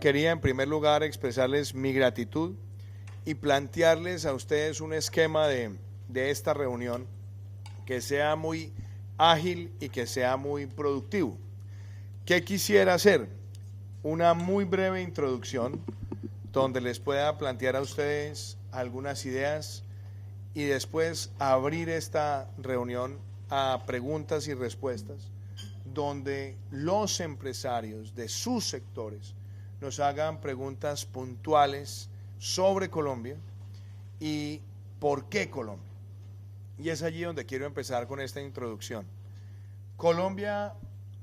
quería en primer lugar expresarles mi gratitud y plantearles a ustedes un esquema de esta reunión que sea muy ágil y que sea muy productivo. ¿Qué quisiera hacer? Una muy breve introducción donde les pueda plantear a ustedes algunas ideas y después abrir esta reunión a preguntas y respuestas donde los empresarios de sus sectores nos hagan preguntas puntuales sobre Colombia y por qué Colombia. Y es allí donde quiero empezar con esta introducción. Colombia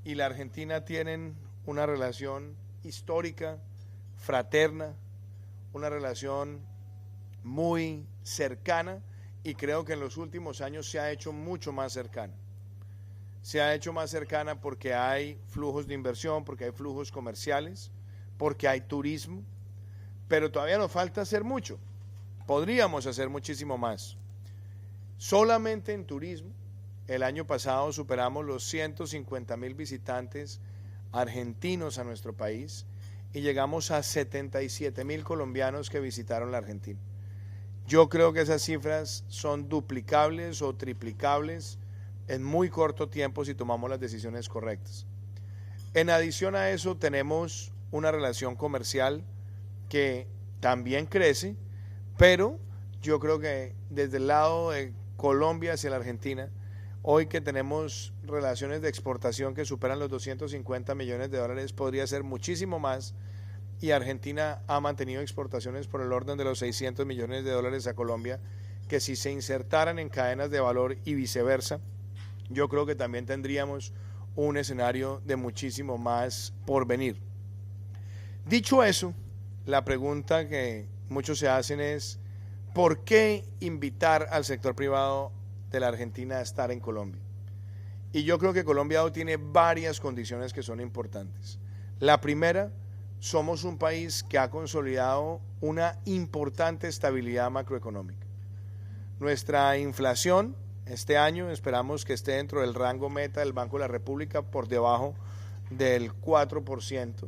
y la Argentina tienen una relación histórica, fraterna, una relación muy cercana y creo que en los últimos años se ha hecho mucho más cercana. Se ha hecho más cercana porque hay flujos de inversión, porque hay flujos comerciales, porque hay turismo, pero todavía nos falta hacer mucho. Podríamos hacer muchísimo más. Solamente en turismo, el año pasado superamos los 150,000 visitantes argentinos a nuestro país y llegamos a 77,000 colombianos que visitaron la Argentina. Yo creo que esas cifras son duplicables o triplicables en muy corto tiempo si tomamos las decisiones correctas. En adición a eso tenemos una relación comercial que también crece, pero yo creo que desde el lado de Colombia hacia la Argentina, hoy que tenemos relaciones de exportación que superan los 250 millones de dólares, podría ser muchísimo más, y Argentina ha mantenido exportaciones por el orden de los 600 millones de dólares a Colombia, que si se insertaran en cadenas de valor y viceversa, yo creo que también tendríamos un escenario de muchísimo más por venir. Dicho eso, la pregunta que muchos se hacen es, ¿por qué invitar al sector privado de la Argentina a estar en Colombia? Y yo creo que Colombia hoy tiene varias condiciones que son importantes. La primera, somos un país que ha consolidado una importante estabilidad macroeconómica. Nuestra inflación este año esperamos que esté dentro del rango meta del Banco de la República, por debajo del 4%.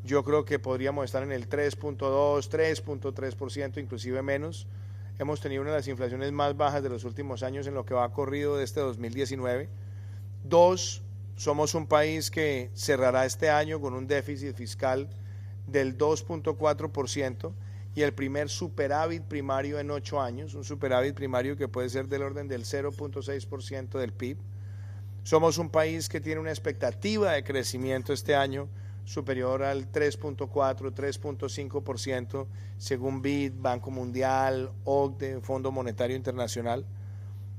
Yo creo que podríamos estar en el 3.2, 3.3%, inclusive menos. Hemos tenido una de las inflaciones más bajas de los últimos años en lo que va corrido de este 2019. Dos, somos un país que cerrará este año con un déficit fiscal del 2.4% y el primer superávit primario en 8 años, un superávit primario que puede ser del orden del 0.6% del PIB. Somos un país que tiene una expectativa de crecimiento este año superior al 3.4, 3.5% según BID, Banco Mundial, OCDE, Fondo Monetario Internacional.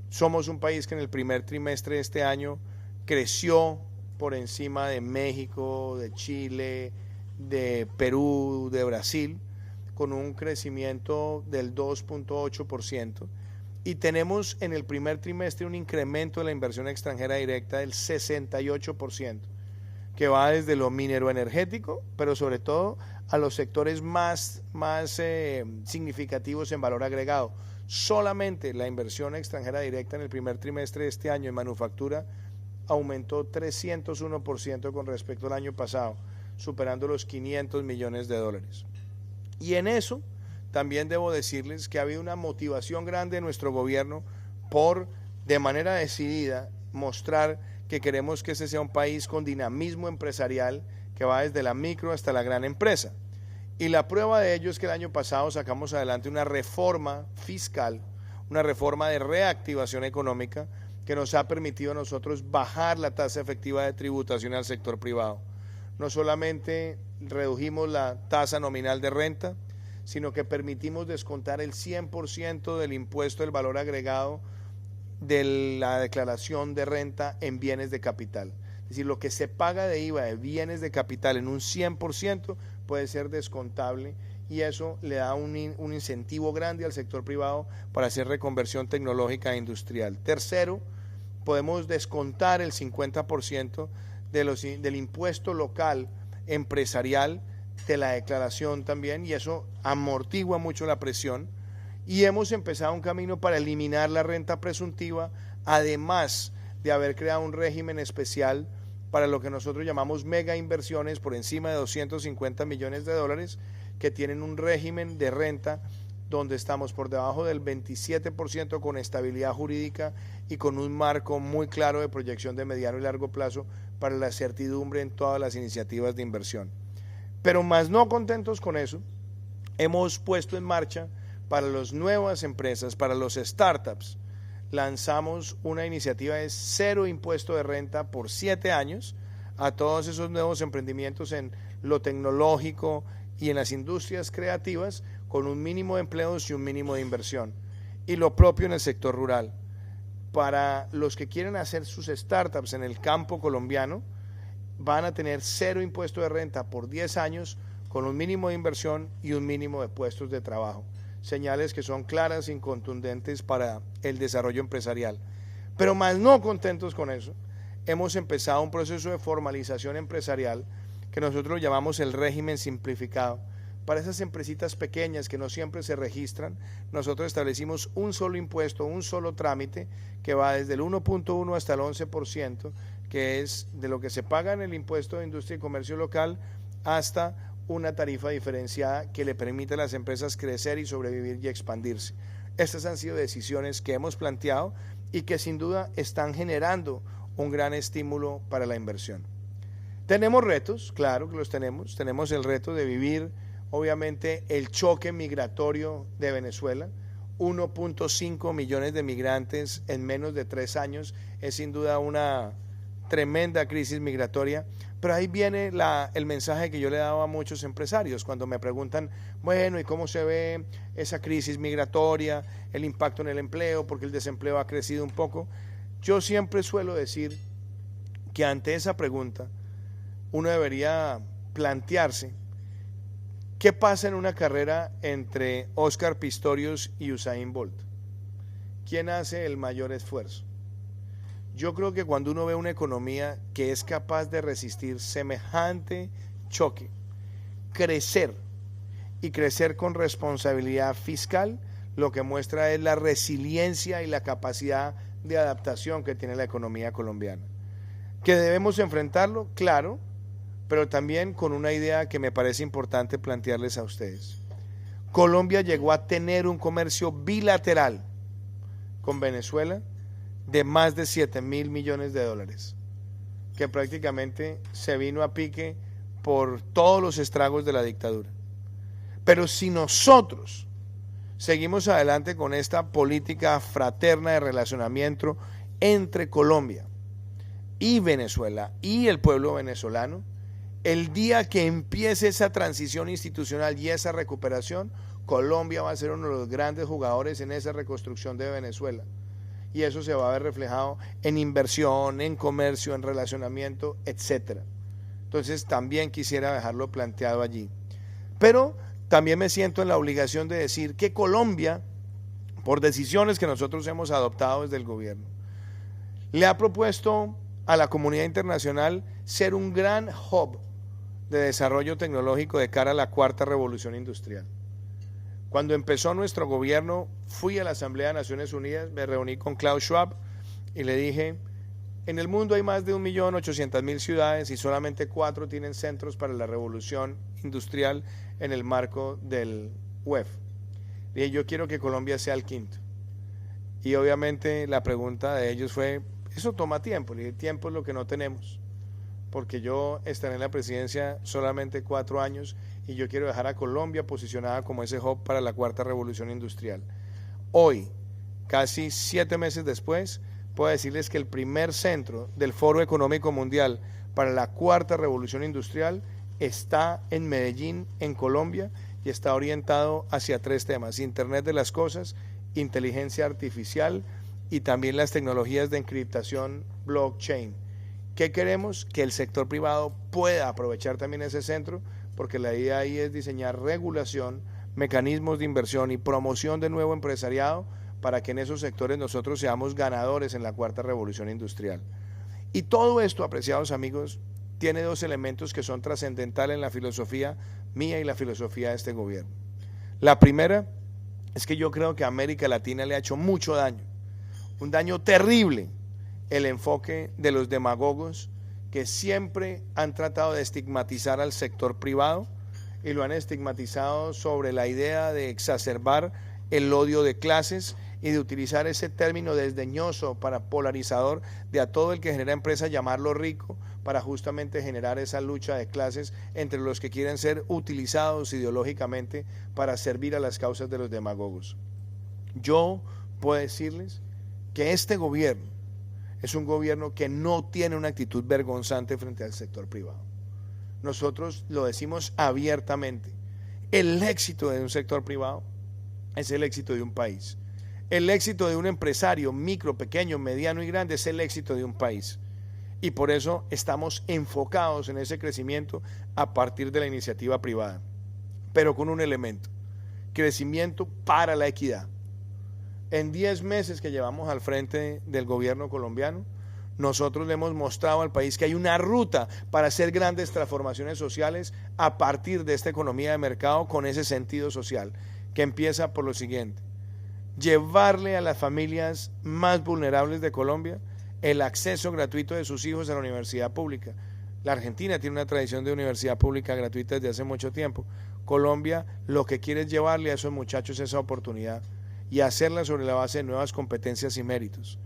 Somos un país que en el primer trimestre de este año creció por encima de México, de Chile, de Perú, de Brasil, con un crecimiento del 2.8%, y tenemos en el primer trimestre un incremento de la inversión extranjera directa del 68%, que va desde lo minero energético, pero sobre todo a los sectores más significativos en valor agregado. Solamente la inversión extranjera directa en el primer trimestre de este año en manufactura aumentó 301% con respecto al año pasado, superando los 500 millones de dólares. Y en eso también debo decirles que ha habido una motivación grande de nuestro gobierno por, de manera decidida, mostrar que queremos que ese sea un país con dinamismo empresarial que va desde la micro hasta la gran empresa. Y la prueba de ello es que el año pasado sacamos adelante una reforma fiscal, una reforma de reactivación económica que nos ha permitido a nosotros bajar la tasa efectiva de tributación al sector privado. No solamente redujimos la tasa nominal de renta, sino que permitimos descontar el 100% del impuesto del valor agregado de la declaración de renta en bienes de capital. Es decir, lo que se paga de IVA de bienes de capital en un 100% puede ser descontable, y eso le da un incentivo grande al sector privado para hacer reconversión tecnológica e industrial. Tercero, podemos descontar el 50% del impuesto local empresarial de la declaración también, y eso amortigua mucho la presión. Y hemos empezado un camino para eliminar la renta presuntiva, además de haber creado un régimen especial para lo que nosotros llamamos mega inversiones por encima de 250 millones de dólares, que tienen un régimen de renta donde estamos por debajo del 27% con estabilidad jurídica y con un marco muy claro de proyección de mediano y largo plazo para la certidumbre en todas las iniciativas de inversión. Pero más no contentos con eso, hemos puesto en marcha para las nuevas empresas, para los startups, lanzamos una iniciativa de 0 impuesto de renta por 7 años a todos esos nuevos emprendimientos en lo tecnológico y en las industrias creativas, con un mínimo de empleos y un mínimo de inversión. Y lo propio en el sector rural. Para los que quieren hacer sus startups en el campo colombiano, van a tener 0 impuesto de renta por 10 años, con un mínimo de inversión y un mínimo de puestos de trabajo. Señales que son claras y contundentes para el desarrollo empresarial. Pero más no contentos con eso, hemos empezado un proceso de formalización empresarial que nosotros llamamos el régimen simplificado. Para esas empresitas pequeñas que no siempre se registran, nosotros establecimos un solo impuesto, un solo trámite que va desde el 1.1 hasta el 11%, que es de lo que se paga en el impuesto de industria y comercio local, hasta una tarifa diferenciada que le permite a las empresas crecer y sobrevivir y expandirse. Estas han sido decisiones que hemos planteado y que sin duda están generando un gran estímulo para la inversión. Tenemos retos, claro que los tenemos. Tenemos el reto de vivir, obviamente, el choque migratorio de Venezuela. 1.5 millones de migrantes en menos de 3 años es sin duda una tremenda crisis migratoria. Pero ahí viene el mensaje que yo le he dado a muchos empresarios cuando me preguntan, bueno, ¿y cómo se ve esa crisis migratoria, el impacto en el empleo, porque el desempleo ha crecido un poco? Yo siempre suelo decir que ante esa pregunta uno debería plantearse qué pasa en una carrera entre Oscar Pistorius y Usain Bolt. ¿Quién hace el mayor esfuerzo? Yo creo que cuando uno ve una economía que es capaz de resistir semejante choque, crecer y crecer con responsabilidad fiscal, lo que muestra es la resiliencia y la capacidad de adaptación que tiene la economía colombiana. ¿Que debemos enfrentarlo? Claro, pero también con una idea que me parece importante plantearles a ustedes. Colombia llegó a tener un comercio bilateral con Venezuela de más de 7.000 millones de dólares, que prácticamente se vino a pique por todos los estragos de la dictadura. Pero si nosotros seguimos adelante con esta política fraterna de relacionamiento entre Colombia y Venezuela y el pueblo venezolano, el día que empiece esa transición institucional y esa recuperación, Colombia va a ser uno de los grandes jugadores en esa reconstrucción de Venezuela. Y eso se va a ver reflejado en inversión, en comercio, en relacionamiento, etcétera. Entonces también quisiera dejarlo planteado allí. Pero también me siento en la obligación de decir que Colombia, por decisiones que nosotros hemos adoptado desde el gobierno, le ha propuesto a la comunidad internacional ser un gran hub de desarrollo tecnológico de cara a la cuarta revolución industrial. Cuando empezó nuestro gobierno, fui a la Asamblea de Naciones Unidas, me reuní con Klaus Schwab y le dije, en el mundo hay más de 1.800.000 ciudades y solamente 4 tienen centros para la revolución industrial en el marco del WEF. Le dije, yo quiero que Colombia sea el 5.º. Y obviamente la pregunta de ellos fue, eso toma tiempo. Le dije, tiempo es lo que no tenemos, porque yo estaré en la presidencia solamente 4 años y yo quiero dejar a Colombia posicionada como ese hub para la cuarta revolución industrial. Hoy, casi 7 meses después, puedo decirles que el primer centro del Foro Económico Mundial para la cuarta revolución industrial está en Medellín, en Colombia, y está orientado hacia 3 temas: Internet de las cosas, inteligencia artificial y también las tecnologías de encriptación blockchain. ¿Qué queremos? Que el sector privado pueda aprovechar también ese centro, porque la idea ahí es diseñar regulación, mecanismos de inversión y promoción de nuevo empresariado para que en esos sectores nosotros seamos ganadores en la cuarta revolución industrial. Y todo esto, apreciados amigos, tiene 2 elementos que son trascendentales en la filosofía mía y la filosofía de este gobierno. La primera es que yo creo que a América Latina le ha hecho mucho daño, un daño terrible, el enfoque de los demagogos que siempre han tratado de estigmatizar al sector privado y lo han estigmatizado sobre la idea de exacerbar el odio de clases y de utilizar ese término desdeñoso para polarizador de a todo el que genera empresa llamarlo rico para justamente generar esa lucha de clases entre los que quieren ser utilizados ideológicamente para servir a las causas de los demagogos. Yo puedo decirles que este gobierno es un gobierno que no tiene una actitud vergonzante frente al sector privado. Nosotros lo decimos abiertamente. El éxito de un sector privado es el éxito de un país. El éxito de un empresario, micro, pequeño, mediano y grande, es el éxito de un país. Y por eso estamos enfocados en ese crecimiento a partir de la iniciativa privada. Pero con un elemento: crecimiento para la equidad. En 10 meses que llevamos al frente del gobierno colombiano, nosotros le hemos mostrado al país que hay una ruta para hacer grandes transformaciones sociales a partir de esta economía de mercado con ese sentido social, que empieza por lo siguiente: llevarle a las familias más vulnerables de Colombia el acceso gratuito de sus hijos a la universidad pública. La Argentina tiene una tradición de universidad pública gratuita desde hace mucho tiempo. Colombia lo que quiere es llevarle a esos muchachos esa oportunidad y hacerla sobre la base de nuevas competencias y méritos.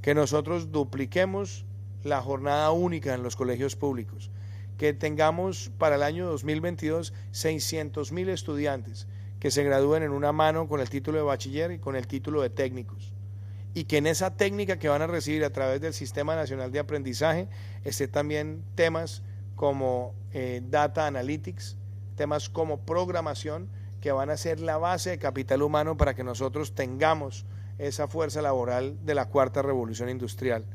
Que nosotros dupliquemos la jornada única en los colegios públicos, que tengamos para el año 2022 600.000 estudiantes que se gradúen en una mano con el título de bachiller y con el título de técnicos, y que en esa técnica que van a recibir a través del Sistema Nacional de Aprendizaje esté también temas como Data Analytics, temas como programación, que van a ser la base de capital humano para que nosotros tengamos esa fuerza laboral de la cuarta revolución industrial,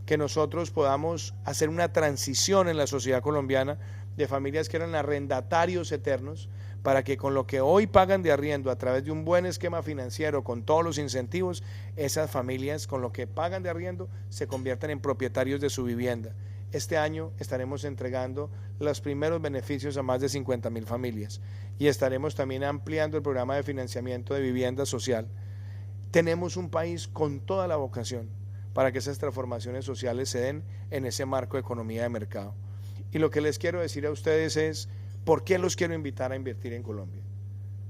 que nosotros podamos hacer una transición en la sociedad colombiana de familias que eran arrendatarios eternos, para que con lo que hoy pagan de arriendo a través de un buen esquema financiero, con todos los incentivos, esas familias con lo que pagan de arriendo se conviertan en propietarios de su vivienda. Este año estaremos entregando los primeros beneficios a más de 50.000 familias y estaremos también ampliando el programa de financiamiento de vivienda social. Tenemos un país con toda la vocación para que esas transformaciones sociales se den en ese marco de economía de mercado. Y lo que les quiero decir a ustedes es: ¿por qué los quiero invitar a invertir en Colombia?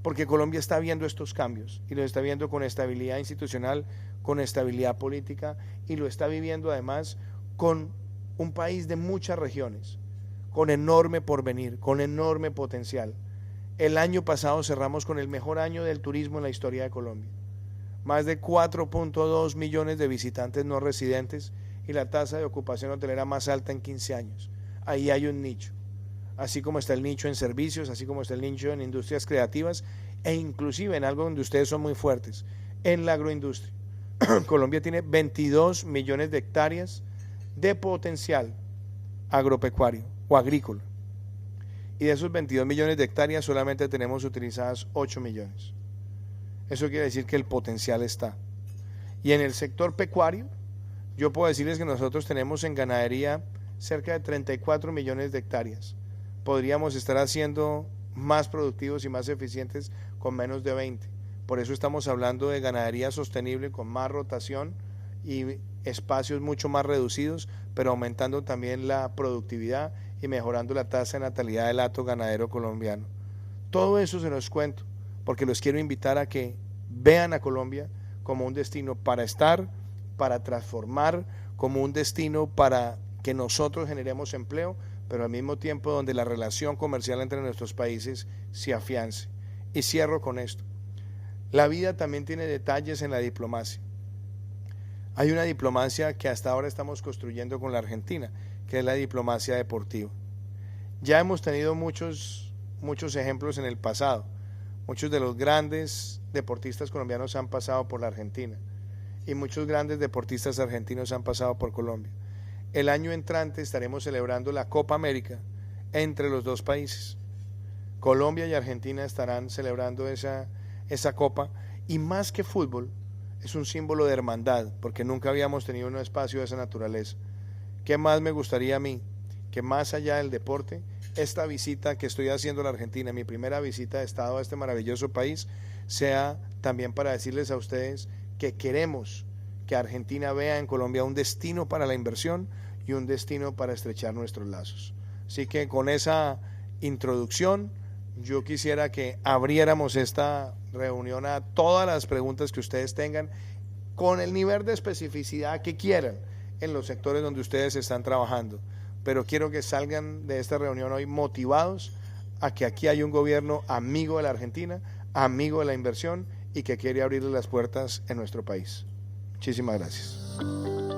Porque Colombia está viendo estos cambios y lo está viendo con estabilidad institucional, con estabilidad política, y lo está viviendo además con un país de muchas regiones, con enorme porvenir, con enorme potencial. El año pasado cerramos con el mejor año del turismo en la historia de Colombia. Más de 4.2 millones de visitantes no residentes y la tasa de ocupación hotelera más alta en 15 años. Ahí hay un nicho. Así como está el nicho en servicios, así como está el nicho en industrias creativas e inclusive en algo donde ustedes son muy fuertes, en la agroindustria. Colombia tiene 22 millones de hectáreas de potencial agropecuario o agrícola, y de esos 22 millones de hectáreas solamente tenemos utilizadas 8 millones. Eso quiere decir que el potencial está. Y en el sector pecuario, yo puedo decirles que nosotros tenemos en ganadería cerca de 34 millones de hectáreas. Podríamos estar haciendo más productivos y más eficientes con menos de 20. Por eso estamos hablando de ganadería sostenible con más rotación y espacios mucho más reducidos, pero aumentando también la productividad y mejorando la tasa de natalidad del hato ganadero colombiano. Todo eso se los cuento porque los quiero invitar a que vean a Colombia como un destino para estar, para transformar, como un destino para que nosotros generemos empleo, pero al mismo tiempo donde la relación comercial entre nuestros países se afiance. Y cierro con esto: la vida también tiene detalles en la diplomacia. Hay una diplomacia que hasta ahora estamos construyendo con la Argentina, que es la diplomacia deportiva. Ya hemos tenido muchos ejemplos en el pasado. Muchos de los grandes deportistas colombianos han pasado por la Argentina y muchos grandes deportistas argentinos han pasado por Colombia. El año entrante estaremos celebrando la Copa América entre los dos países. Colombia y Argentina estarán celebrando esa copa, y más que fútbol es un símbolo de hermandad, porque nunca habíamos tenido un espacio de esa naturaleza. ¿Qué más me gustaría a mí? Que más allá del deporte, esta visita que estoy haciendo a la Argentina, mi primera visita de Estado a este maravilloso país, sea también para decirles a ustedes que queremos que Argentina vea en Colombia un destino para la inversión y y un destino para estrechar nuestros lazos. Así que con esa introducción, yo quisiera que abriéramos esta reunión a todas las preguntas que ustedes tengan, con el nivel de especificidad que quieran en los sectores donde ustedes están trabajando. Pero quiero que salgan de esta reunión hoy motivados a que aquí hay un gobierno amigo de la Argentina, amigo de la inversión y que quiere abrirle las puertas en nuestro país. Muchísimas gracias.